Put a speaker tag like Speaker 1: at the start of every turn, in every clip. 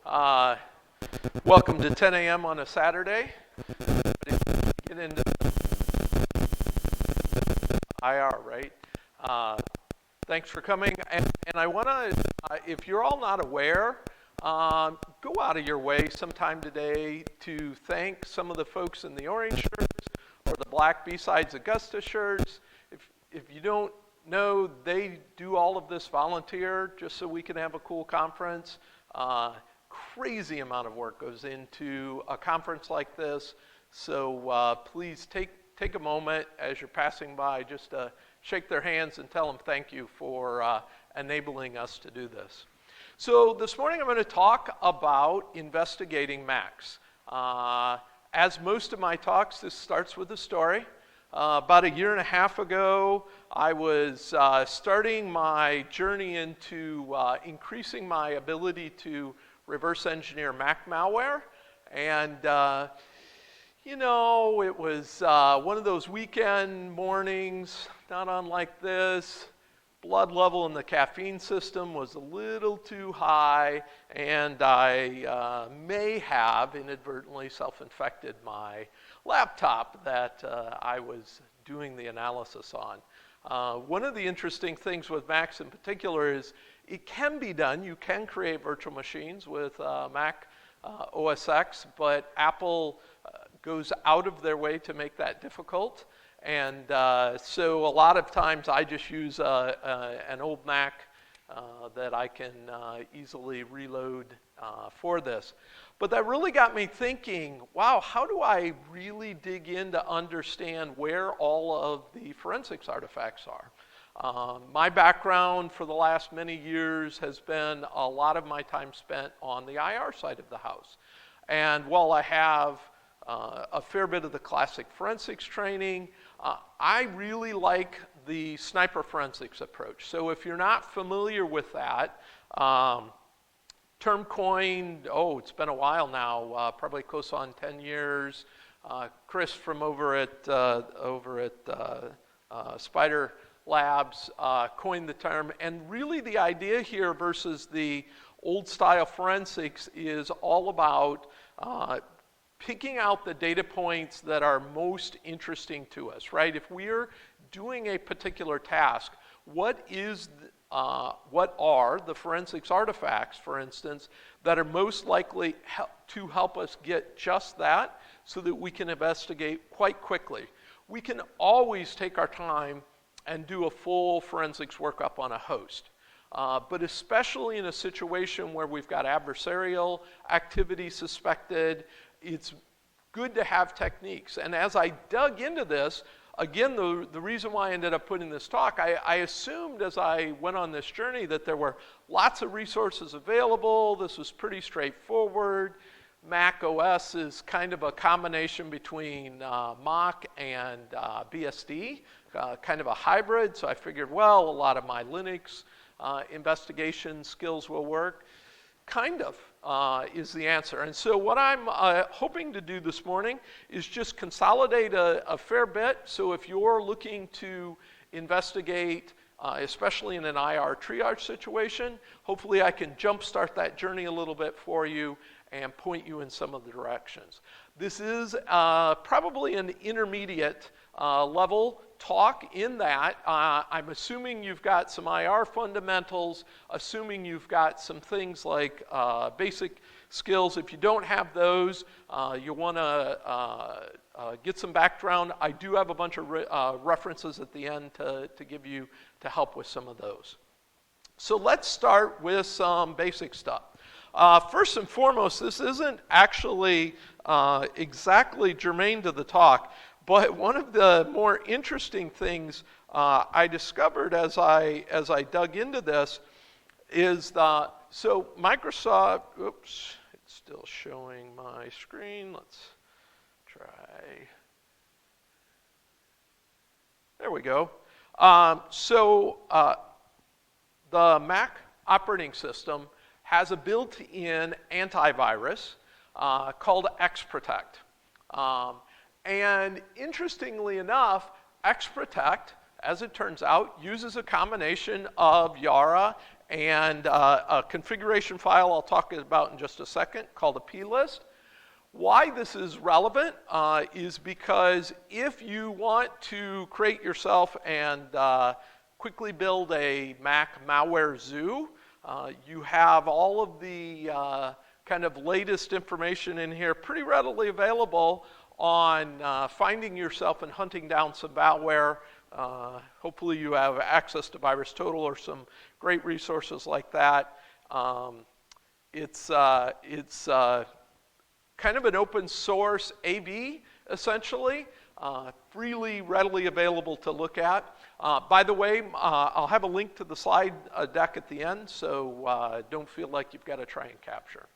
Speaker 1: Uh, Welcome to 10 a.m. on a Saturday. Get into IR, right? Thanks for coming. And I want to, if you're all not aware, go out of your way sometime today to thank some of the folks in the orange shirts or the black B-Sides Augusta shirts. If you don't know, they do all of this volunteer just so we can have a cool conference. Crazy amount of work goes into a conference like this. So please take a moment as you're passing by just to shake their hands and tell them thank you for enabling us to do this. So this morning I'm going to talk about investigating Macs. As most of my talks, this starts with a story. About a year and a half ago, I was starting my journey into increasing my ability to reverse engineer Mac malware. And, it was one of those weekend mornings, not unlike this. Blood level in the caffeine system was a little too high, and I may have inadvertently self-infected my laptop that I was doing the analysis on. One of the interesting things with Macs in particular is it can be done. You can create virtual machines with Mac OS X, but Apple goes out of their way to make that difficult. And so a lot of times I just use an old Mac that I can easily reload for this. But that really got me thinking, wow, how do I really dig in to understand where all of the forensics artifacts are? My background for the last many years has been a lot of my time spent on the IR side of the house. And while I have a fair bit of the classic forensics training, I really like the sniper forensics approach. So if you're not familiar with that, term coined, it's been a while now, probably close on 10 years. Chris from over at Spider Labs coined the term, and really the idea here versus the old style forensics is all about picking out the data points that are most interesting to us, right? If we're doing a particular task, what are the forensics artifacts, for instance, that are most likely to help us get just that so that we can investigate quite quickly? We can always take our time and do a full forensics workup on a host. But especially in a situation where we've got adversarial activity suspected, it's good to have techniques. And as I dug into this, again, the reason why I ended up putting this talk, I assumed as I went on this journey that there were lots of resources available. This was pretty straightforward. Mac OS is kind of a combination between Mach and BSD, kind of a hybrid. So I figured, well, a lot of my Linux investigation skills will work. Kind of is the answer. And so what I'm hoping to do this morning is just consolidate a fair bit. So if you're looking to investigate, especially in an IR triage situation, hopefully I can jumpstart that journey a little bit for you and point you in some of the directions. This is probably an intermediate level talk in that I'm assuming you've got some IR fundamentals, assuming you've got some things like basic skills. If you don't have those, you want to get some background. I do have a bunch of references at the end to give you to help with some of those. So let's start with some basic stuff. First and foremost, this isn't actually exactly germane to the talk, but one of the more interesting things I discovered as I dug into this is so Microsoft, oops, it's still showing my screen. Let's try. There we go. The Mac operating system has a built-in antivirus called XProtect. And interestingly enough, XProtect, as it turns out, uses a combination of Yara and a configuration file I'll talk about in just a second called a plist. Why this is relevant is because if you want to create yourself and quickly build a Mac malware zoo, you have all of the kind of latest information in here pretty readily available on finding yourself and hunting down some malware. Hopefully you have access to VirusTotal or some great resources like that. It's kind of an open source AV, essentially, freely, readily available to look at. By the way, I'll have a link to the slide deck at the end, so don't feel like you've got to try and capture.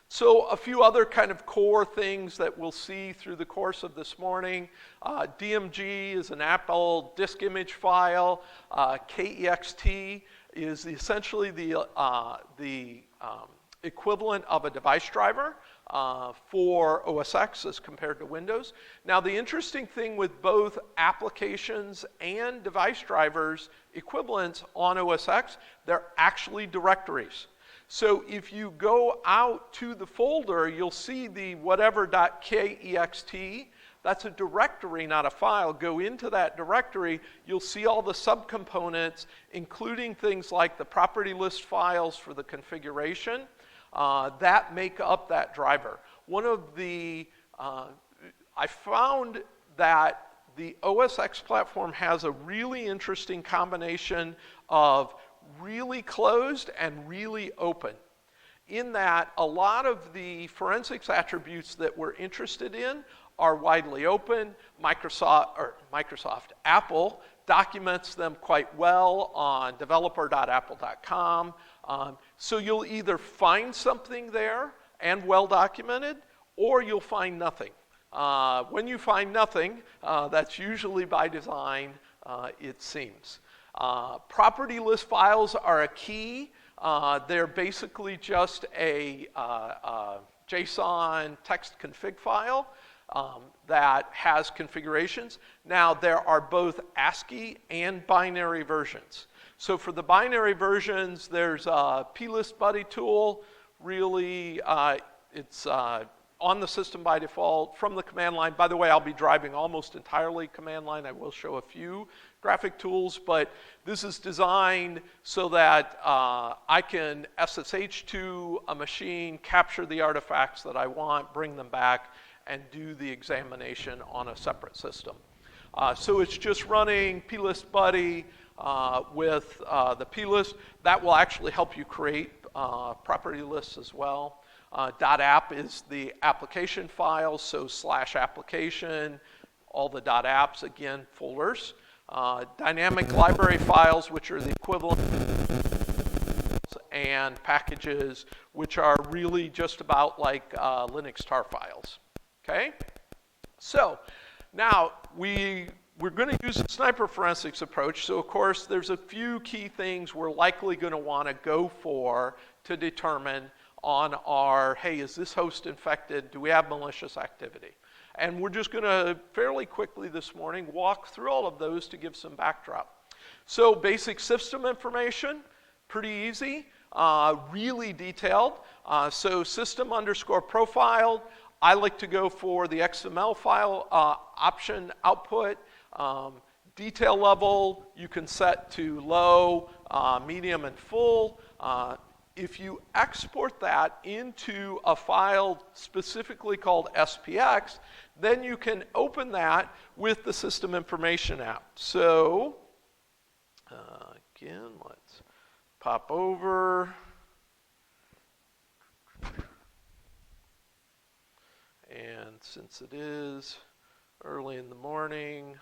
Speaker 1: So a few other kind of core things that we'll see through the course of this morning. DMG is an Apple disk image file. KEXT is essentially the equivalent of a device driver for OS X as compared to Windows. Now the interesting thing with both applications and device drivers equivalents on OS X, they're actually directories. So if you go out to the folder, you'll see the whatever.kext. That's a directory, not a file. Go into that directory, you'll see all the subcomponents, including things like the property list files for the configuration that make up that driver. One of the, I found that the OS X platform has a really interesting combination of really closed and really open, in that a lot of the forensics attributes that we're interested in are widely open. Apple documents them quite well on developer.apple.com. So you'll either find something there and well documented, or you'll find nothing. When you find nothing, that's usually by design, it seems. Property list files are a key. They're basically just a JSON text config file that has configurations. Now there are both ASCII and binary versions. So for the binary versions, there's a plist buddy tool. Really, it's on the system by default from the command line. By the way, I'll be driving almost entirely command line. I will show a few graphic tools, but this is designed so that I can SSH to a machine, capture the artifacts that I want, bring them back, and do the examination on a separate system. So it's just running plist buddy with the plist. That will actually help you create property lists as well. .app is the application file, so /application, all the .apps, again, folders. Dynamic library files, which are the equivalent, and packages, which are really just about like Linux tar files. Okay? So now we're going to use a sniper forensics approach. So of course, there's a few key things we're likely going to want to go for to determine on our, hey, is this host infected? Do we have malicious activity? And we're just going to fairly quickly this morning walk through all of those to give some backdrop. So basic system information, pretty easy, really detailed. So system_profiled. I like to go for the XML file option output. Detail level you can set to low, medium, and full. If you export that into a file specifically called SPX, then you can open that with the System Information app. So, again, let's pop over. And since it is early in the morning,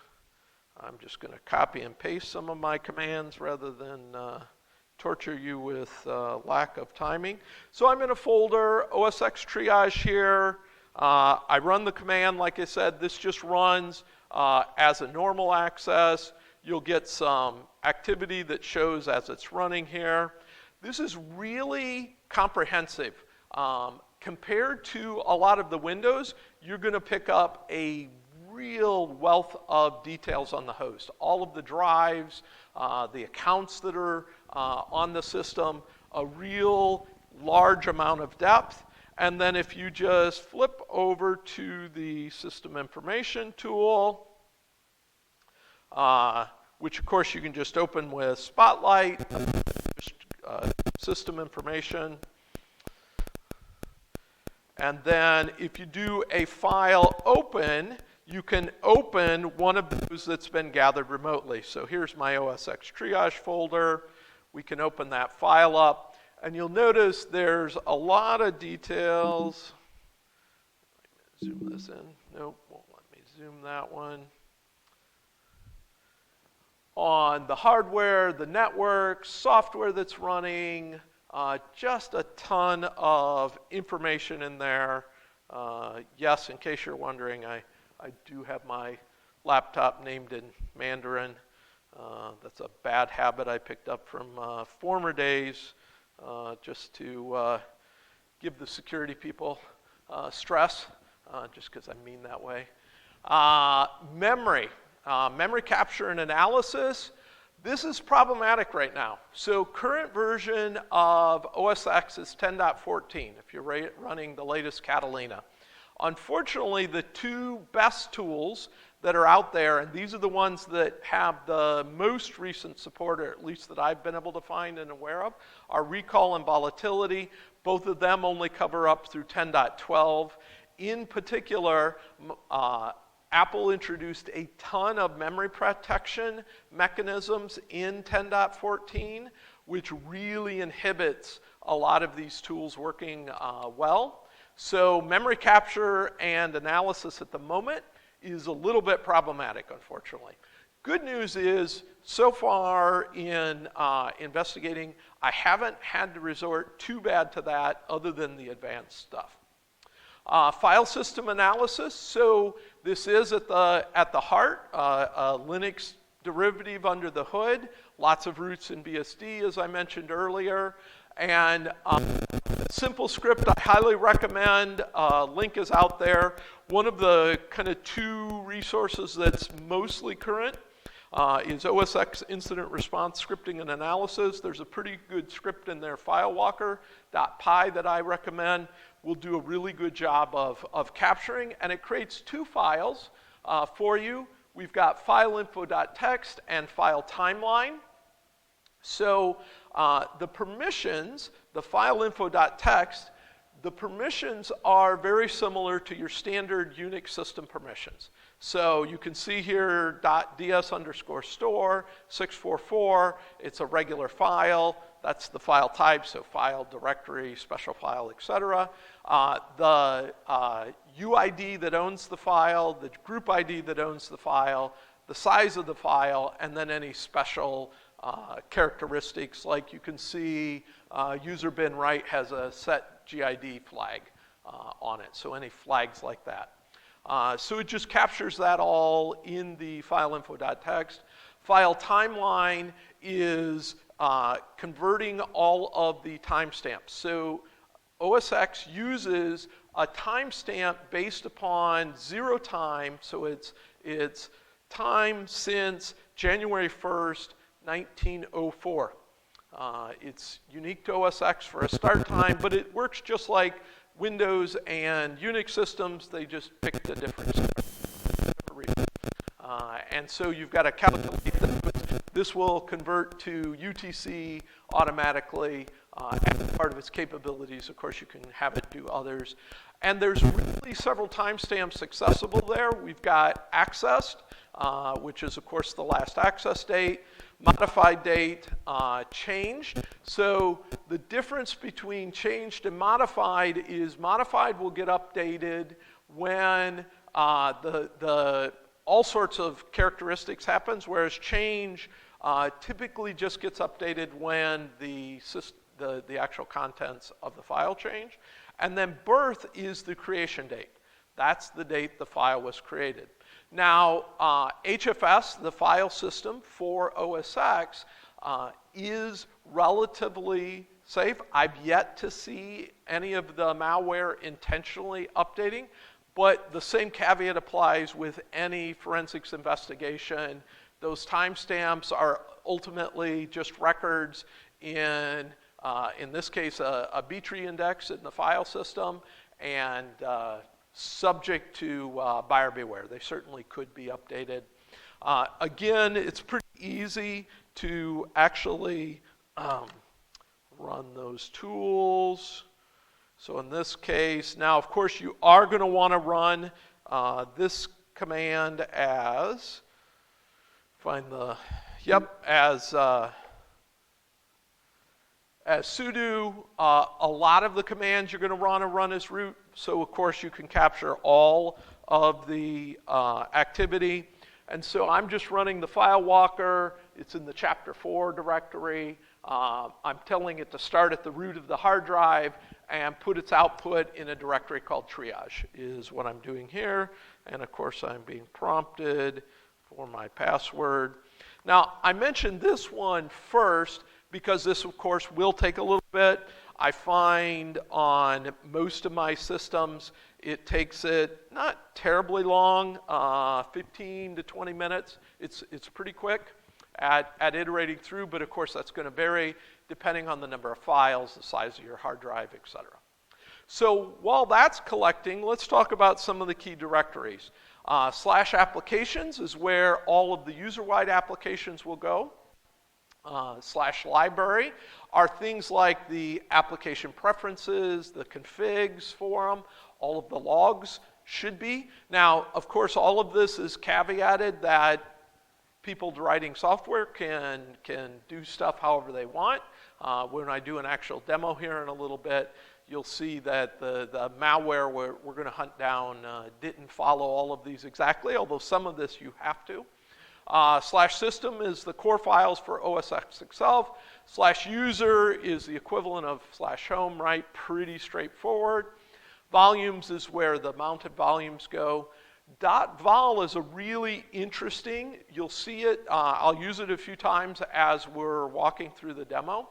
Speaker 1: I'm just going to copy and paste some of my commands rather than torture you with lack of timing. So I'm in a folder, OS X triage here. I run the command, like I said, this just runs as a normal access. You'll get some activity that shows as it's running here. This is really comprehensive. Compared to a lot of the Windows, you're going to pick up a real wealth of details on the host. All of the drives, the accounts that are on the system, a real large amount of depth. And then if you just flip over to the system information tool, which of course you can just open with Spotlight, system information. And then if you do a file open, you can open one of those that's been gathered remotely. So here's my OSX triage folder. We can open that file up. And you'll notice there's a lot of details. Zoom this in. Nope, won't let me zoom that one. On the hardware, the network, software that's running, just a ton of information in there. Yes, in case you're wondering, I do have my laptop named in Mandarin. That's a bad habit I picked up from former days, just to give the security people stress, just because I mean that way. Memory capture and analysis. This is problematic right now. So current version of OS X is 10.14 if you're running the latest Catalina. Unfortunately, the two best tools that are out there, and these are the ones that have the most recent support, or at least that I've been able to find and aware of, are recall and volatility. Both of them only cover up through 10.12. In particular, Apple introduced a ton of memory protection mechanisms in 10.14, which really inhibits a lot of these tools working well. So memory capture and analysis at the moment is a little bit problematic, unfortunately. Good news is, so far in investigating, I haven't had to resort too bad to that other than the advanced stuff. File system analysis. So this is at the heart, a Linux derivative under the hood. Lots of roots in BSD, as I mentioned earlier. And simple script I highly recommend. Link is out there. One of the kind of two resources that's mostly current is OS X Incident Response Scripting and Analysis. There's a pretty good script in there, filewalker.py, that I recommend. Will do a really good job of capturing, and it creates two files for you. We've got fileinfo.txt and file timeline. So the permissions, the fileinfo.txt, the permissions are very similar to your standard Unix system permissions. So you can see here .ds_store 644. It's a regular file. That's the file type, so file, directory, special file, etc. The UID that owns the file, the group ID that owns the file, the size of the file, and then any special characteristics, like you can see user bin write has a set GID flag on it, so any flags like that. So it just captures that all in the fileinfo.txt. File timeline is converting all of the timestamps. So OS X uses a timestamp based upon 0 time, so it's time since January 1st, 1904. It's unique to OS X for a start time, but it works just like Windows and Unix systems. They just picked a different reason. And so you've got to calculate that. This will convert to UTC automatically. As part of its capabilities, of course, you can have it do others. And there's really several timestamps accessible there. We've got accessed, which is, of course, the last access date. Modified date, changed. So the difference between changed and modified is modified will get updated when all sorts of characteristics happens, whereas change typically just gets updated when the actual contents of the file change. And then birth is the creation date. That's the date the file was created. Now, HFS, the file system for OS X, is relatively safe. I've yet to see any of the malware intentionally updating, but the same caveat applies with any forensics investigation. Those timestamps are ultimately just records in this case, a B-tree index in the file system, and subject to buyer beware. They certainly could be updated. Again, it's pretty easy to actually run those tools. So in this case, now of course you are going to want to run this command as, as sudo. A lot of the commands you're going to want to run as root, so of course you can capture all of the activity. And so I'm just running the file walker. It's in the chapter 4 directory. I'm telling it to start at the root of the hard drive and put its output in a directory called triage, is what I'm doing here. And of course I'm being prompted for my password. Now I mentioned this one first because this of course will take a little bit. I find on most of my systems it takes it not terribly long, 15 to 20 minutes. It's pretty quick at iterating through, but of course that's going to vary depending on the number of files, the size of your hard drive, etc. So while that's collecting, let's talk about some of the key directories. Slash applications is where all of the user-wide applications will go. Slash library are things like the application preferences, the configs for them, all of the logs should be. Now, of course, all of this is caveated that people writing software can do stuff however they want. When I do an actual demo here in a little bit, you'll see that the malware we're going to hunt down didn't follow all of these exactly, although some of this you have to. Slash system is the core files for OS X itself. Slash user is the equivalent of slash home, right? Pretty straightforward. Volumes is where the mounted volumes go. .vol is a really interesting, you'll see it, I'll use it a few times as we're walking through the demo.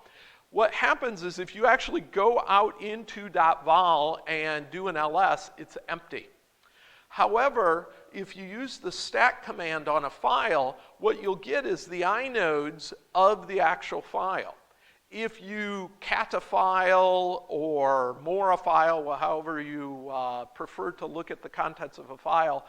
Speaker 1: What happens is if you actually go out into .vol and do an ls, it's empty. However, if you use the stack command on a file, what you'll get is the inodes of the actual file. If you cat a file or more a file, well, however you prefer to look at the contents of a file,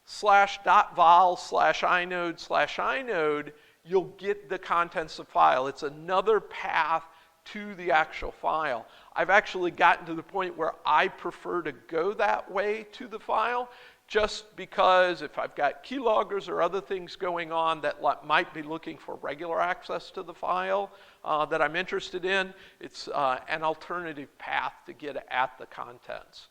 Speaker 1: /.vol/inode/inode, you'll get the contents of the file. It's another path to the actual file. I've actually gotten to the point where I prefer to go that way to the file, just because if I've got keyloggers or other things going on that might be looking for regular access to the file that I'm interested in, it's an alternative path to get at the contents.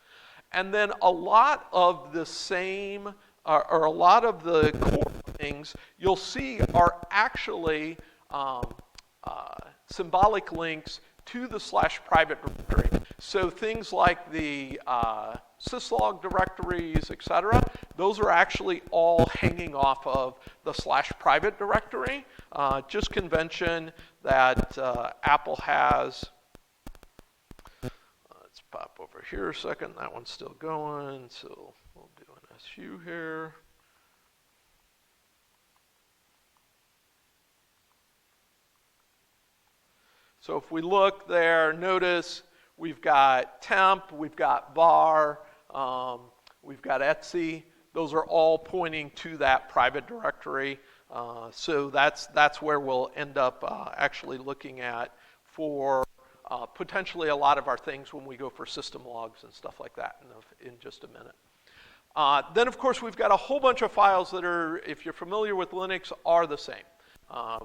Speaker 1: And then a lot of the same, or a lot of the core things you'll see are actually symbolic links to the /private directory. So things like the syslog directories, etc., those are actually all hanging off of the /private directory. Just convention that Apple has. Let's pop over here a second. That one's still going, so we'll do an SU here. So if we look there, notice we've got temp, we've got var, we've got etc. Those are all pointing to that private directory. So that's where we'll end up actually looking at for potentially a lot of our things when we go for system logs and stuff like that in just a minute. Then of course we've got a whole bunch of files that are, if you're familiar with Linux, are the same.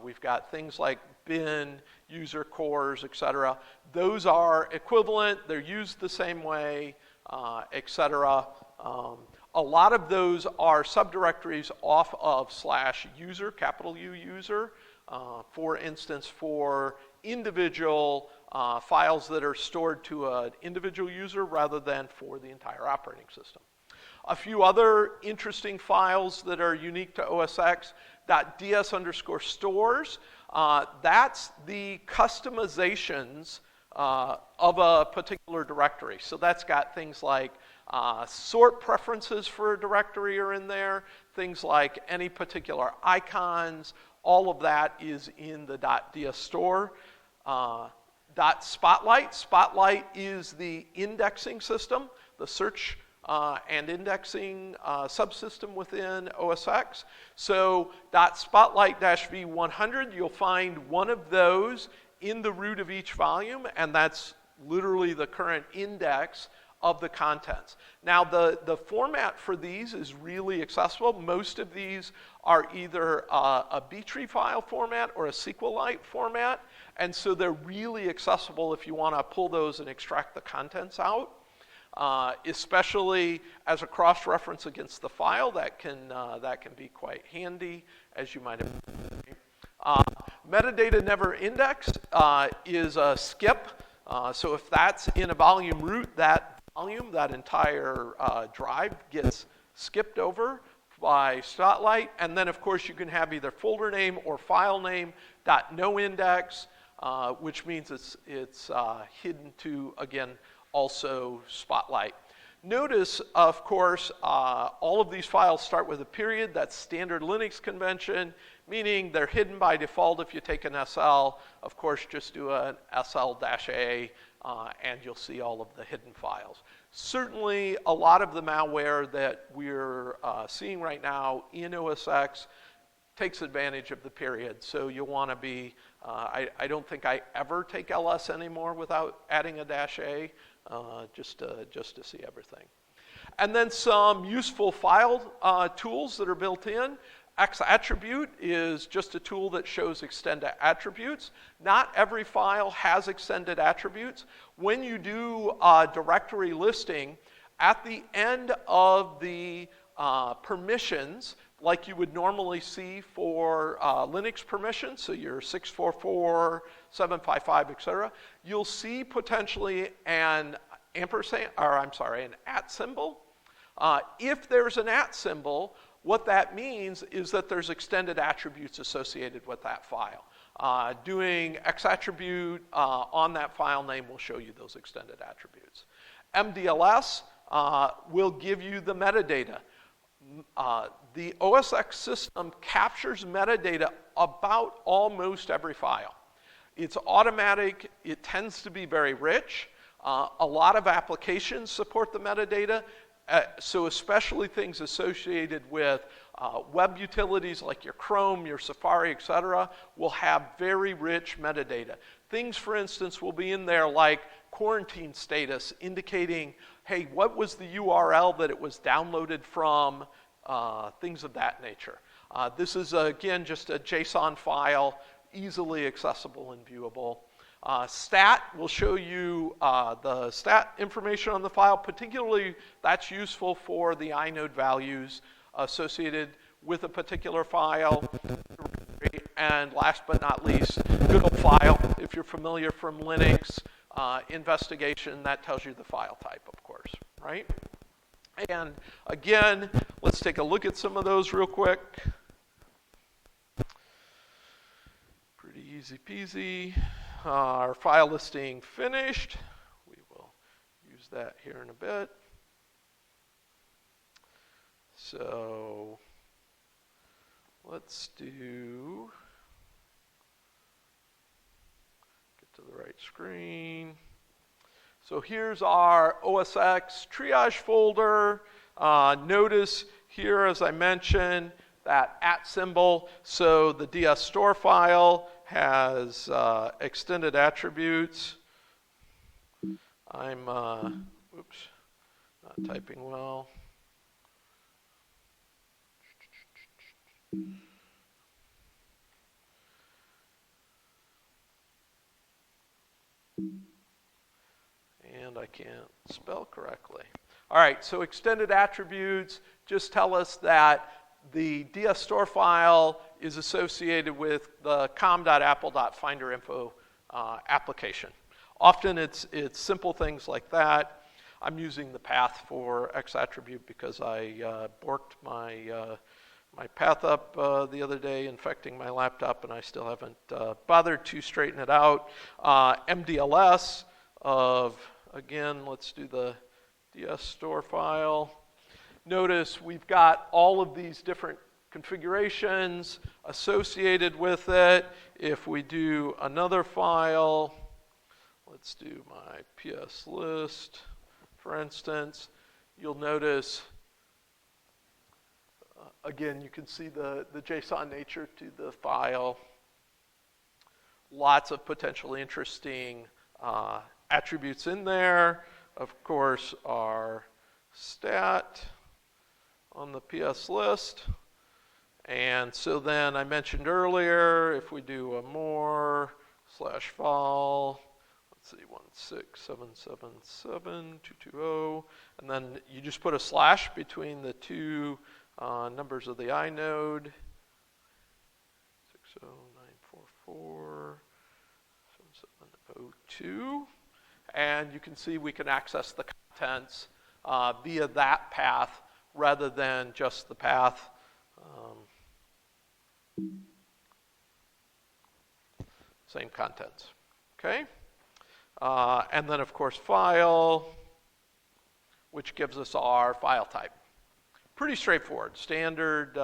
Speaker 1: We've got things like bin, user cores, etc. Those are equivalent, they're used the same way, etc. A lot of those are subdirectories off of /user, capital U user, for instance, for individual files that are stored to an individual user rather than for the entire operating system. A few other interesting files that are unique to OS X, .ds_stores, that's the customizations of a particular directory. So that's got things like sort preferences for a directory are in there, things like any particular icons, all of that is in the .ds store. dot Spotlight. Spotlight is the indexing system, the search and indexing subsystem within OS X. So dot Spotlight-v100, you'll find one of those in the root of each volume, and that's literally the current index of the contents. Now, the format for these is really accessible. Most of these are either a B-tree file format or a SQLite format, and so they're really accessible if you want to pull those and extract the contents out, especially as a cross-reference against the file. That can be quite handy, as you might have. Metadata never indexed is a skip. So if that's in a volume root, that entire drive gets skipped over by Spotlight. And then, of course, you can have either folder name or file name .noindex, which means it's hidden to, again, also Spotlight. Notice, of course, all of these files start with a period. That's standard Linux convention, meaning they're hidden by default. If you take an SL, of course, just do an SL-A, and you'll see all of the hidden files. Certainly, a lot of the malware that we're seeing right now in OS X takes advantage of the period. So you'll want to be, I don't think I ever take LS anymore without adding a -A, just to see everything. And then some useful file tools that are built in. Xattribute is just a tool that shows extended attributes. Not every file has extended attributes. When you do a directory listing, at the end of the permissions, like you would normally see for Linux permissions, so your 644, 755, etc., you'll see potentially an ampersand, or I'm sorry, an @ symbol. If there's an @ symbol, what that means is that there's extended attributes associated with that file. Doing Xattribute on that file name will show you those extended attributes. MDLS will give you the metadata. The OS X system captures metadata about almost every file. It's automatic. It tends to be very rich. A lot of applications support the metadata. So especially things associated with web utilities like your Chrome, your Safari, etc., will have very rich metadata. Things, for instance, will be in there like quarantine status, indicating, hey, what was the URL that it was downloaded from, things of that nature. This is, again, just a JSON file, easily accessible and viewable. Stat will show you the stat information on the file. Particularly, that's useful for the inode values associated with a particular file. And last but not least, good old file. If you're familiar from Linux, investigation, that tells you the file type, of course, right? And again, let's take a look at some of those real quick. Pretty easy peasy. Our file listing finished. We will use that here in a bit. So let's get to the right screen. So here's our OS X triage folder. Notice here, as I mentioned, that @ symbol. So the DS store file has extended attributes. I'm, oops, not typing well. And I can't spell correctly. All right, so extended attributes just tell us that the DS store file is associated with the com.apple.finderinfo application. Often it's simple things like that. I'm using the path for Xattribute because I borked my path up the other day, infecting my laptop, and I still haven't bothered to straighten it out. MDLS of, again, let's do the DS store file. Notice we've got all of these different configurations associated with it. If we do another file, let's do my PS list, for instance, you'll notice, again, you can see the JSON nature to the file. Lots of potentially interesting attributes in there. Of course, our stat on the PS list. And so then I mentioned earlier, if we do a more /file, let's see, 16777.220, and then you just put a slash between the two numbers of the inode, 609447702, and you can see we can access the contents via that path rather than just the path. Same contents, okay? And then, of course, file, which gives us our file type. Pretty straightforward, standard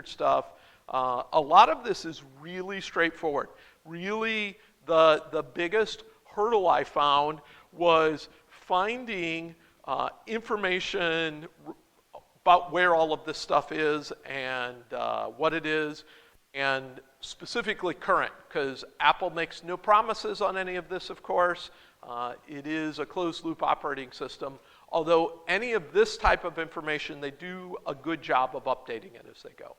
Speaker 1: stuff. A lot of this is really straightforward. Really, the biggest hurdle I found was finding information about where all of this stuff is and what it is, and specifically current, because Apple makes no promises on any of this, of course. It is a closed-loop operating system, although any of this type of information, they do a good job of updating it as they go.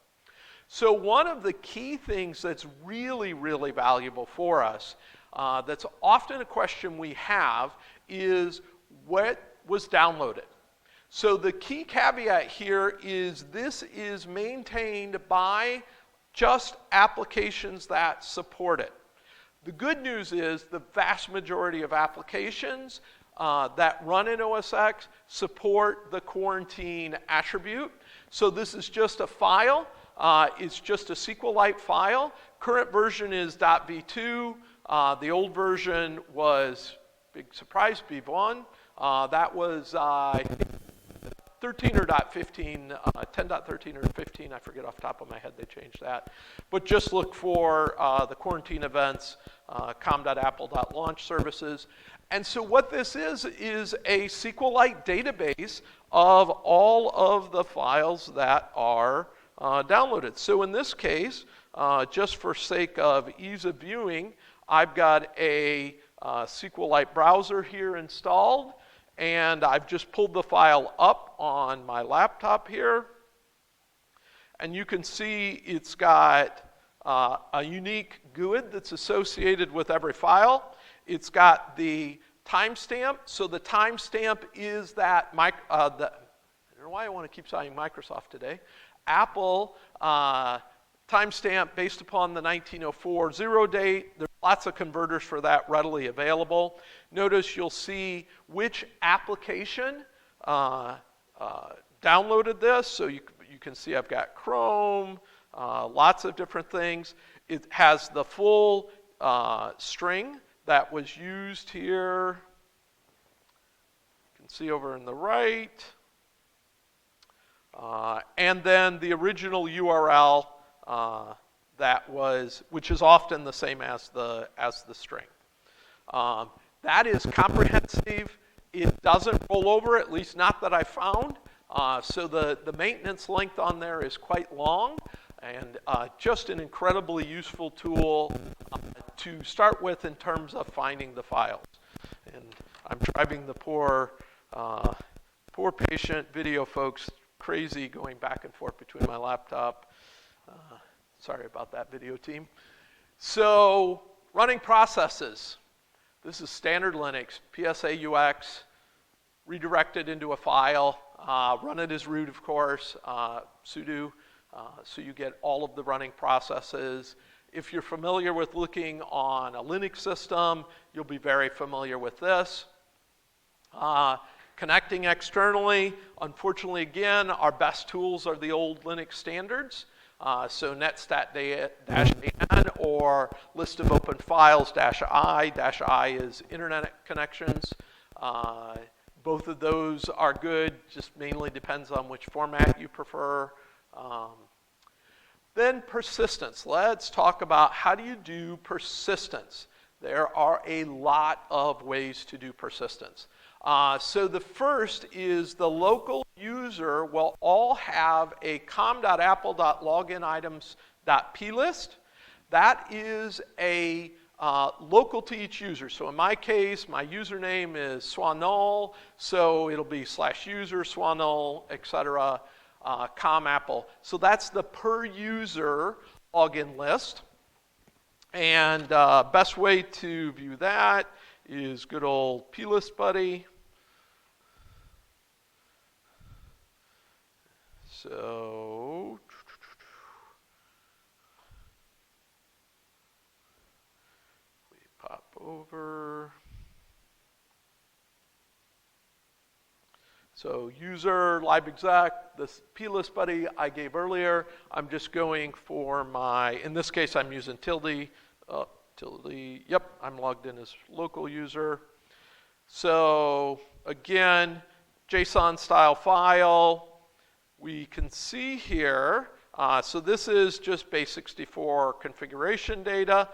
Speaker 1: So one of the key things that's really, really valuable for us, that's often a question we have, is what was downloaded. So the key caveat here is this is maintained by just applications that support it. The good news is the vast majority of applications that run in OS X support the quarantine attribute. So this is just a file. It's just a SQLite file. Current version is .v2. The old version was, big surprise, v1. That was 13 or .15, 10.13 or 15, I forget off the top of my head, they changed that. But just look for the quarantine events, com.apple.launch services. And so what this is a SQLite database of all of the files that are downloaded. So in this case, just for sake of ease of viewing, I've got a SQLite browser here installed, and I've just pulled the file up on my laptop here. And you can see it's got a unique GUID that's associated with every file. It's got the timestamp. So the timestamp is that, I don't know why I want to keep saying Microsoft today, Apple timestamp based upon the 1904 zero date. There's lots of converters for that readily available. Notice you'll see which application downloaded this. So you can see I've got Chrome, lots of different things. It has the full string that was used here. You can see over in the right. And then the original URL which is often the same as the string. That is comprehensive. It doesn't roll over, at least not that I found. So the maintenance length on there is quite long, and just an incredibly useful tool to start with in terms of finding the files. And I'm driving the poor patient video folks crazy going back and forth between my laptop. Sorry about that, video team. So running processes. This is standard Linux, PSAUX, redirected into a file, run it as root, of course, sudo, so you get all of the running processes. If you're familiar with looking on a Linux system, you'll be very familiar with this. Connecting externally, unfortunately, again, our best tools are the old Linux standards. So netstat-an or list of open files -i. -i is internet connections. Both of those are good, just mainly depends on which format you prefer. Then persistence. Let's talk about how do you do persistence. There are a lot of ways to do persistence. So the first is the local user will all have a com.apple.loginitems.plist. That is a local to each user. So in my case, my username is swanull, so it'll be /user, swanull, etc., com.apple. So that's the per user login list. And best way to view that is good old plist buddy. So we pop over. So user, libexec, this plist buddy I gave earlier, I'm just going for my, in this case I'm using tilde, yep, I'm logged in as local user. So again, JSON style file, we can see here, so this is just base64 configuration data.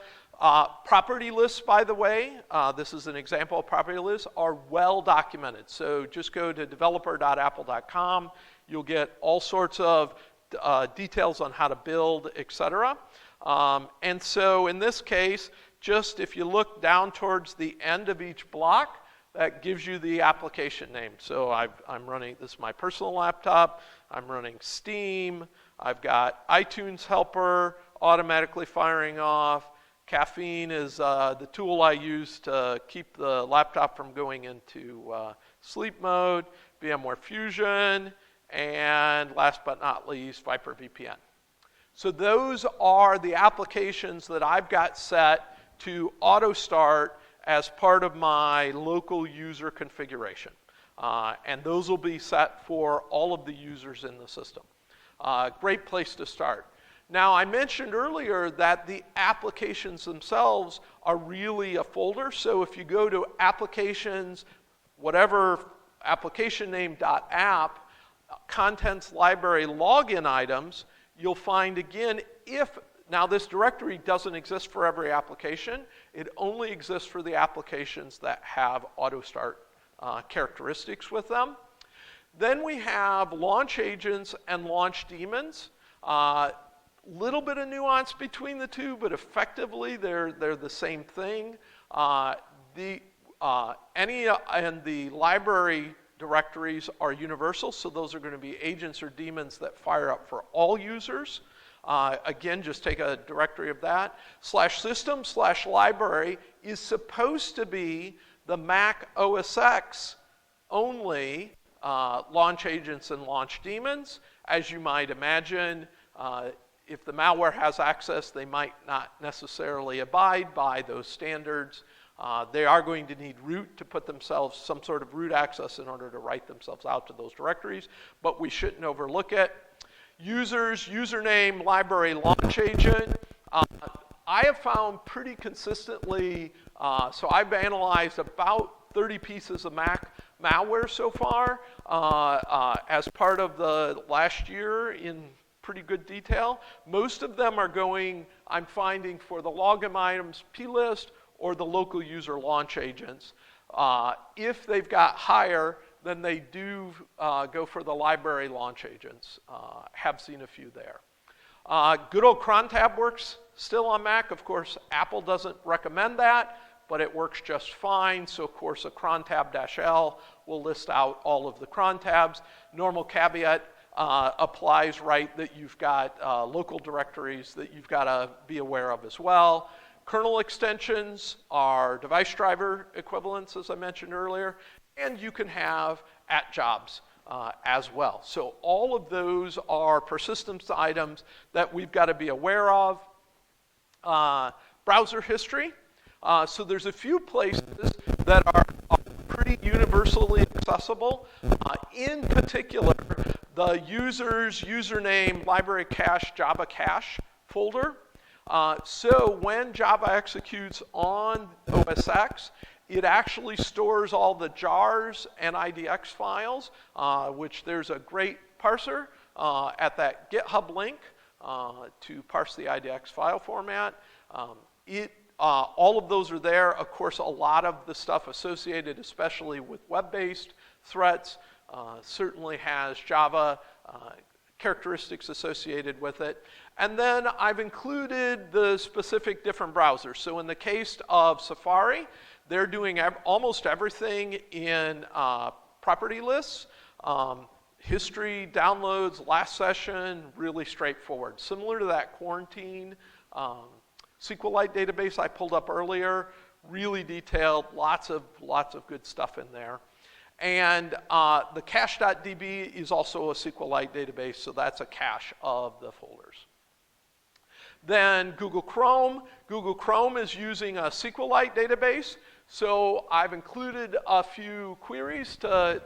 Speaker 1: Property lists, by the way, this is an example of property lists, are well documented. So just go to developer.apple.com. You'll get all sorts of details on how to build, etc. And so in this case, just if you look down towards the end of each block, that gives you the application name. So I'm running, this is my personal laptop, I'm running Steam, I've got iTunes Helper automatically firing off, Caffeine is the tool I use to keep the laptop from going into sleep mode, VMware Fusion, and last but not least, Viper VPN. So those are the applications that I've got set to auto start as part of my local user configuration. And those will be set for all of the users in the system. Great place to start. Now, I mentioned earlier that the applications themselves are really a folder. So if you go to applications, whatever application name .app, contents library login items, you'll find again, now this directory doesn't exist for every application. It only exists for the applications that have auto start characteristics with them. Then we have launch agents and launch daemons. Little bit of nuance between the two, but effectively they're the same thing. Any and the library directories are universal, so those are going to be agents or daemons that fire up for all users. Again, just take a directory of that. /system/library is supposed to be the Mac OS X only launch agents and launch daemons. As you might imagine, if the malware has access, they might not necessarily abide by those standards. They are going to need root to put themselves some sort of root access in order to write themselves out to those directories, but we shouldn't overlook it. Users, username, library, launch agent. I have found pretty consistently, so I've analyzed about 30 pieces of Mac malware so far as part of the last year in pretty good detail. Most of them are going, I'm finding, for the login items plist or the local user launch agents. If they've got higher, then they do go for the library launch agents. Have seen a few there. Good old cron tab works still on Mac. Of course, Apple doesn't recommend that, but it works just fine. So of course, a cron tab -L will list out all of the cron tabs. Normal caveat applies, right, that you've got local directories that you've got to be aware of as well. Kernel extensions are device driver equivalents, as I mentioned earlier, and you can have @jobs as well. So all of those are persistence items that we've got to be aware of. Browser history. So there's a few places that are pretty universally accessible. In particular, the user's username library cache Java cache folder. So when Java executes on OS X, it actually stores all the jars and IDX files, which there's a great parser at that GitHub link to parse the IDX file format. All of those are there. Of course, a lot of the stuff associated, especially with web-based threats, certainly has Java characteristics associated with it. And then I've included the specific different browsers. So in the case of Safari, they're doing almost everything in property lists. History, downloads, last session, really straightforward. Similar to that quarantine SQLite database I pulled up earlier, really detailed, lots of good stuff in there. And the cache.db is also a SQLite database, so that's a cache of the folders. Then Google Chrome. Google Chrome is using a SQLite database, so I've included a few queries to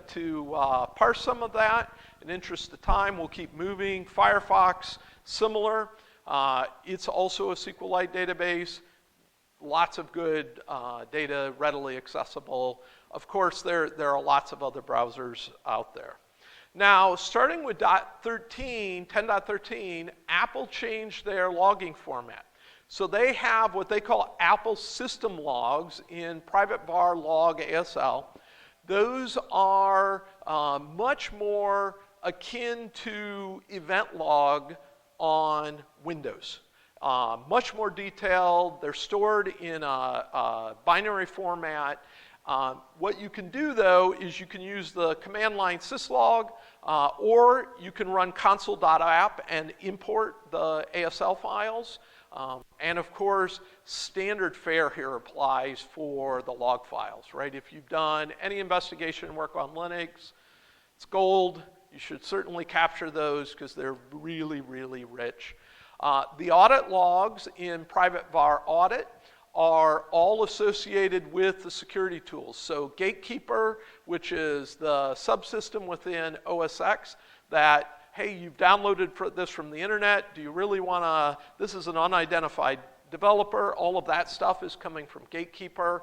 Speaker 1: parse some of that. In interest of time, we'll keep moving. Firefox, similar. It's also a SQLite database. Lots of good data, readily accessible. Of course, there are lots of other browsers out there. Now, starting with 10.13, Apple changed their logging format. So they have what they call Apple system logs in private var log ASL. Those are much more akin to event log on Windows. Much more detailed. They're stored in a binary format. What you can do, though, is you can use the command line syslog, or you can run console.app and import the ASL files. And of course, standard fare here applies for the log files, right? If you've done any investigation work on Linux, it's gold. You should certainly capture those because they're really, really rich. The audit logs in private var audit are all associated with the security tools. So Gatekeeper, which is the subsystem within OS X that, hey, you've downloaded this from the internet. Do you really want to, this is an unidentified developer. All of that stuff is coming from Gatekeeper.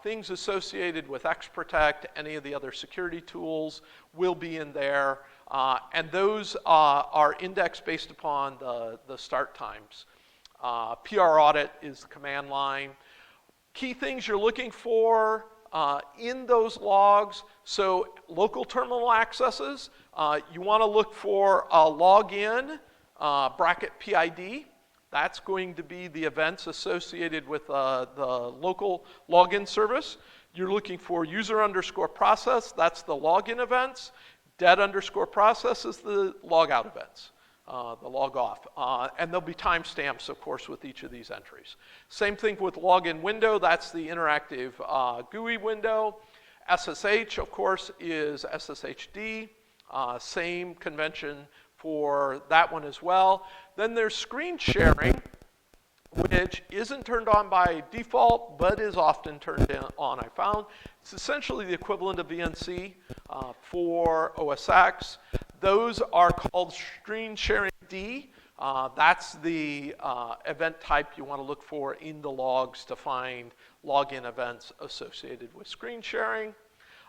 Speaker 1: Things associated with XProtect, any of the other security tools will be in there. And those are indexed based upon the start times. PR audit is the command line. Key things you're looking for in those logs. So local terminal accesses, you want to look for a login bracket PID. That's going to be the events associated with the local login service. You're looking for user underscore process. That's the login events. Dead underscore process is the logout events, the log off. And there'll be timestamps, of course, with each of these entries. Same thing with login window. That's the interactive GUI window. SSH, of course, is SSHD. Same convention for that one as well. Then there's screen sharing, which isn't turned on by default, but is often turned on, I found. It's essentially the equivalent of VNC for OS X. Those are called screen sharing D. That's the event type you want to look for in the logs to find login events associated with screen sharing.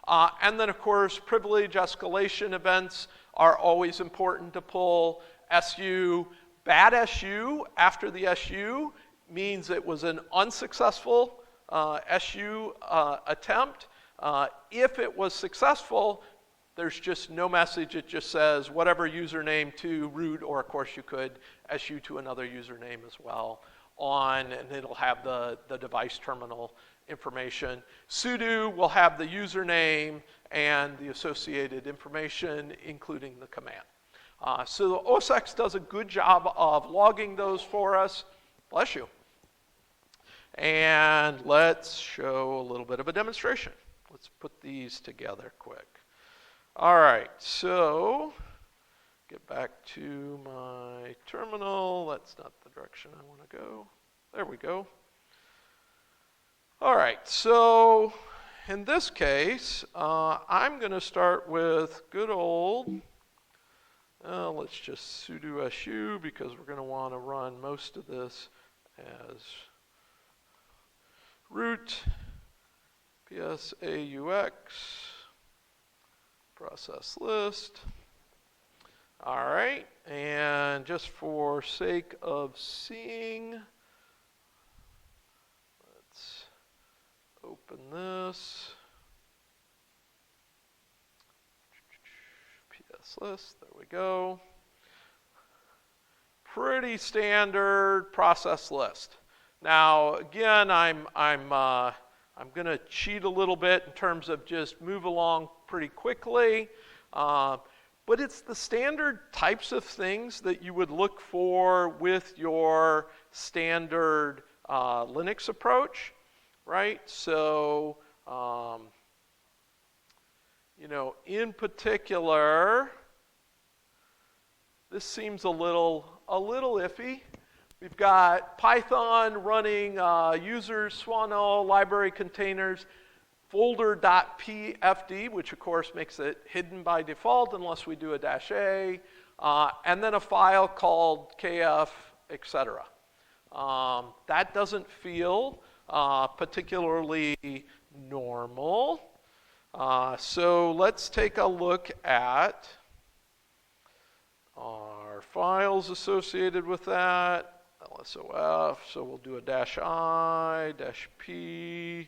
Speaker 1: And then, of course, privilege escalation events are always important to pull. SU, bad SU after the SU means it was an unsuccessful SU attempt. If it was successful, there's just no message. It just says whatever username to root, or of course you could SU to another username as well on, and it'll have the device terminal information. Sudo will have the username and the associated information, including the command. So OS X does a good job of logging those for us. Bless you. And let's show a little bit of a demonstration. Let's put these together quick. All right, so get back to my terminal. That's not the direction I want to go. There we go. All right, so in this case, I'm going to start with good old, let's just sudo su because we're going to want to run most of this as root psaux process list. All right, and just for sake of seeing, let's open this. PS list, there we go. Pretty standard process list. Now, again, I'm going to cheat a little bit in terms of just move along pretty quickly. But it's the standard types of things that you would look for with your standard Linux approach, right? So, in particular, this seems a little iffy. We've got Python running users, swano, library containers, folder.pfd, which of course makes it hidden by default unless we do a -a, and then a file called kf, etc. That doesn't feel particularly normal. So let's take a look at our files associated with that. LSOF, so we'll do a -i, -p,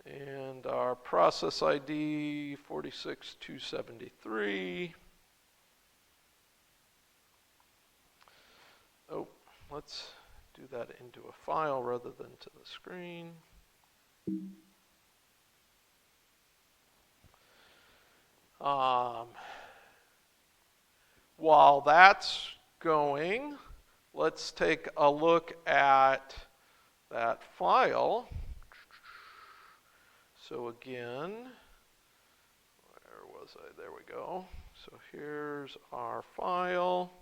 Speaker 1: and our process ID 46273. Oh, let's do that into a file rather than to the screen. While that's going, let's take a look at that file. So again, where was I? There we go. So here's our file.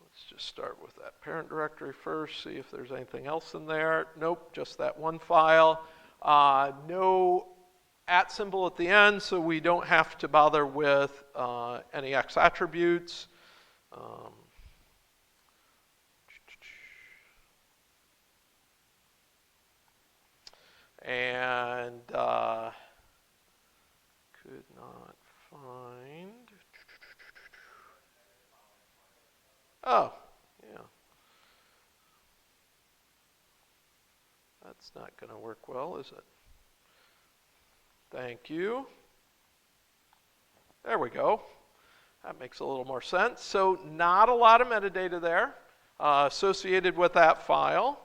Speaker 1: Let's just start with that parent directory first, see if there's anything else in there. Nope, just that one file. No @ symbol at the end, so we don't have to bother with any X attributes. And could not find. Oh, yeah. That's not going to work well, is it? Thank you. There we go. That makes a little more sense. So not a lot of metadata there associated with that file.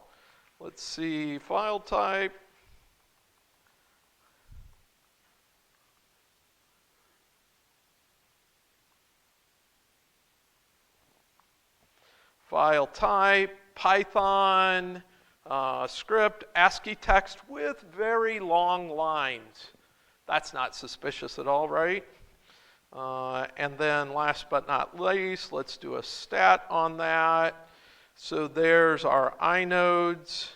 Speaker 1: Let's see, file type. File type, Python, script, ASCII text with very long lines. That's not suspicious at all, right? And then last but not least, let's do a stat on that. So there's our inodes.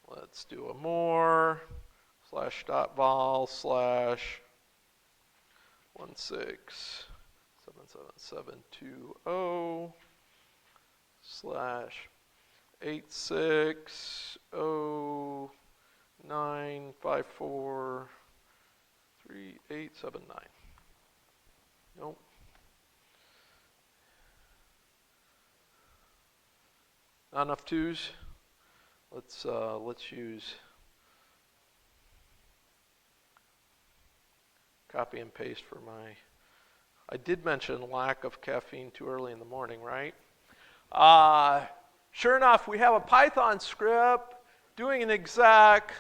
Speaker 1: Let's do a more /.vol /1677720 /8609543879. Nope. Not enough twos. Let's use copy and paste for my. I did mention lack of caffeine too early in the morning, right? Sure enough, we have a Python script doing an exec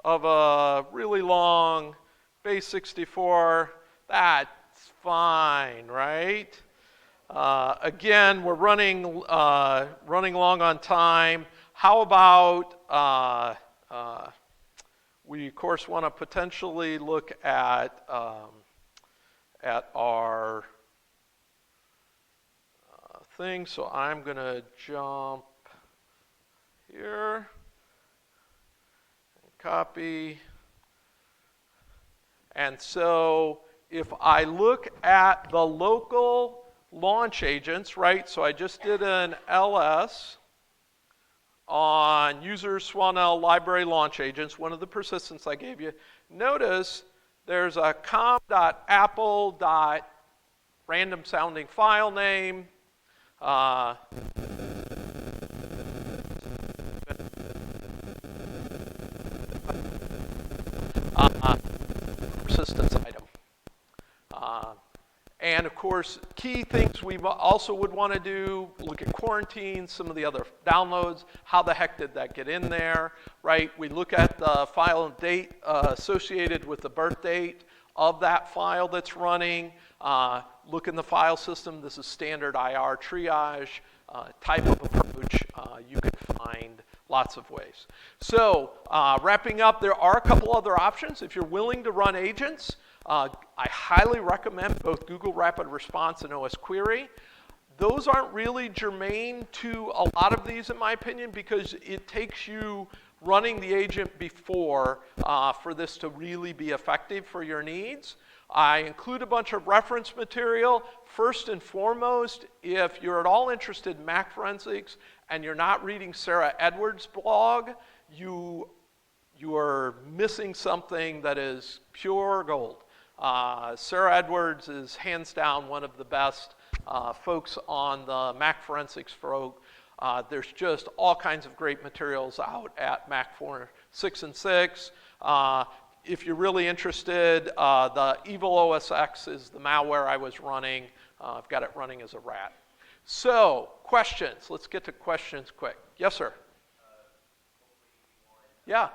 Speaker 1: of a really long base 64. That's fine, right? Again, we're running long on time. How about we of course want to potentially look at our thing. So I'm going to jump here and copy. And so if I look at the local launch agents, right? So I just did an ls on user swanl library launch agents, one of the persistents I gave you. Notice there's a com.apple.random sounding file name. Persistence item. And of course, key things we also would want to do, look at quarantine, some of the other downloads, how the heck did that get in there, right? We look at the file and date associated with the birth date of that file that's running, look in the file system. This is standard IR triage type of approach. You can find lots of ways. So wrapping up, there are a couple other options. If you're willing to run agents, I highly recommend both Google Rapid Response and OS Query. Those aren't really germane to a lot of these, in my opinion, because it takes you running the agent before for this to really be effective for your needs. I include a bunch of reference material. First and foremost, if you're at all interested in Mac forensics and you're not reading Sarah Edwards' blog, you are missing something that is pure gold. Sarah Edwards is hands down one of the best folks on the Mac forensics front. There's just all kinds of great materials out at Mac 6 and 6. If you're really interested, the Evil OS X is the malware I was running. I've got it running as a rat. So, questions. Let's get to questions quick. Yes, sir? Yeah.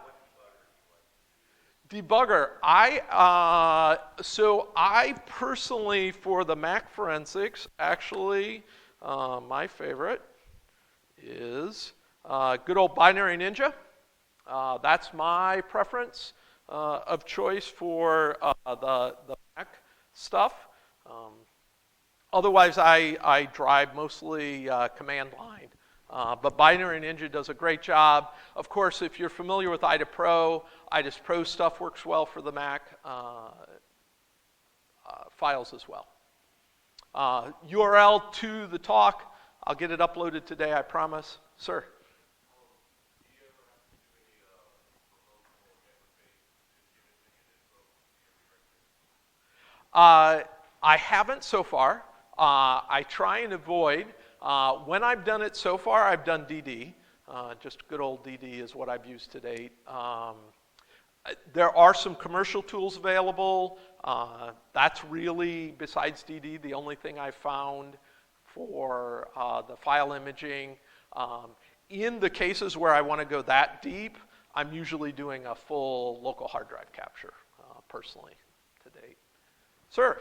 Speaker 1: Debugger. So I personally, for the Mac forensics, actually, my favorite is good old Binary Ninja. That's my preference of choice for the Mac stuff. Otherwise, I drive mostly command line. But Binary Ninja does a great job. Of course, if you're familiar with IDA Pro, IDA Pro stuff works well for the Mac files as well. URL to the talk, I'll get it uploaded today, I promise. Sir? I haven't so far. I try and avoid. When I've done it so far, I've done DD. Just good old DD is what I've used to date. There are some commercial tools available. That's really, besides DD, the only thing I've found for the file imaging. In the cases where I want to go that deep, I'm usually doing a full local hard drive capture, personally, to date. Sir?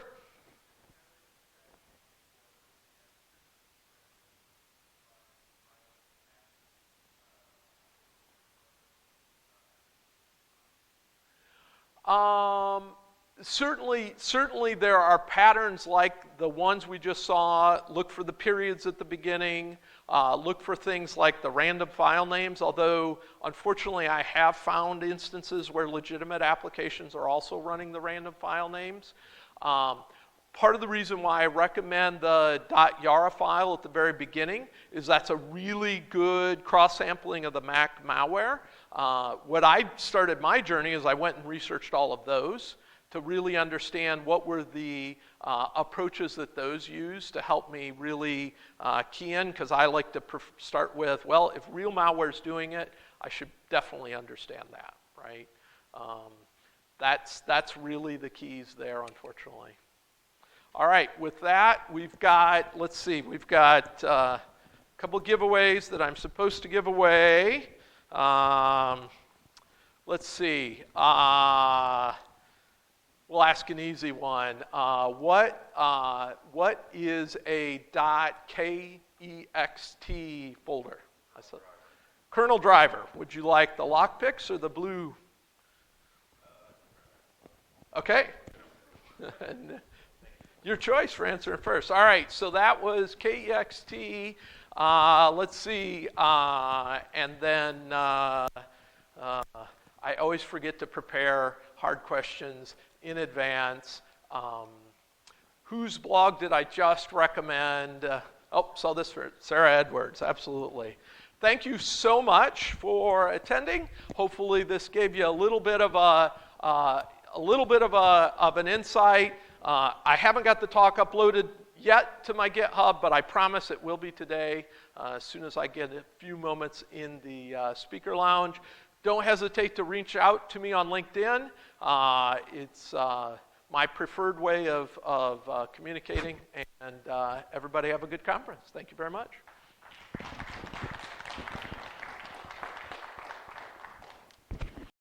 Speaker 1: Certainly there are patterns like the ones we just saw. Look for the periods at the beginning. Look for things like the random file names, although unfortunately I have found instances where legitimate applications are also running the random file names. Part of the reason why I recommend the .yara file at the very beginning is that's a really good cross-sampling of the Mac malware. What I started my journey is I went and researched all of those to really understand what were the approaches that those use to help me really key in, because I like to start with, well, if real malware is doing it, I should definitely understand that, right? That's really the keys there, unfortunately. All right, with that, we've got, let's see, we've got a couple giveaways that I'm supposed to give away. Let's see. We'll ask an easy one. What is a .kext folder? That's a kernel driver. Would you like the lockpicks or the blue? Okay. Your choice for answering first. All right, so that was KEXT. Let's see, and then I always forget to prepare hard questions in advance. whose blog did I just recommend? Saw this for Sarah Edwards, absolutely. Thank you so much for attending. Hopefully this gave you a little bit of an insight. I haven't got the talk uploaded yet to my GitHub, but I promise it will be today as soon as I get a few moments in the speaker lounge. Don't hesitate to reach out to me on LinkedIn. It's my preferred way of communicating, and everybody have a good conference. Thank you very much.